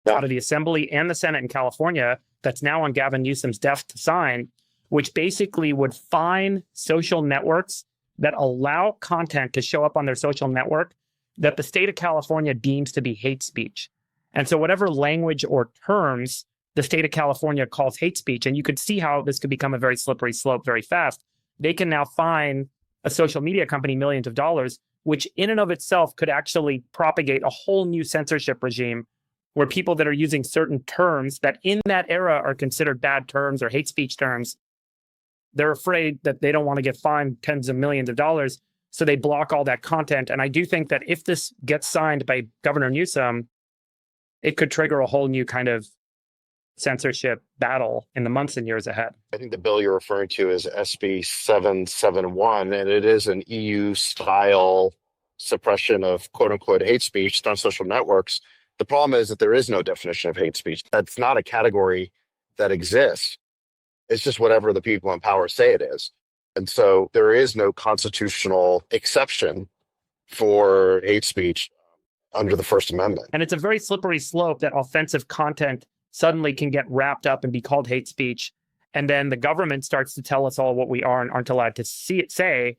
Yeah. out of the Assembly and the Senate in California that's now on Gavin Newsom's desk to sign, which basically would fine social networks that allow content to show up on their social network that the state of California deems to be hate speech. And so whatever language or terms the state of California calls hate speech, and you could see how this could become a very slippery slope very fast, they can now fine a social media company millions of dollars, which in and of itself could actually propagate a whole new censorship regime where people that are using certain terms that in that era are considered bad terms or hate speech terms, they're afraid that they don't want to get fined tens of millions of dollars. So they block all that content. And I do think that if this gets signed by Governor Newsom, it could trigger a whole new kind of censorship battle in the months and years ahead. I think the bill you're referring to is SB 771, and it is an EU style suppression of quote unquote hate speech on social networks. The problem is that there is no definition of hate speech. That's not a category that exists. It's just whatever the people in power say it is. And so there is no constitutional exception for hate speech under the First Amendment. And it's a very slippery slope that offensive content suddenly can get wrapped up and be called hate speech. And then the government starts to tell us all what we are and aren't allowed to say.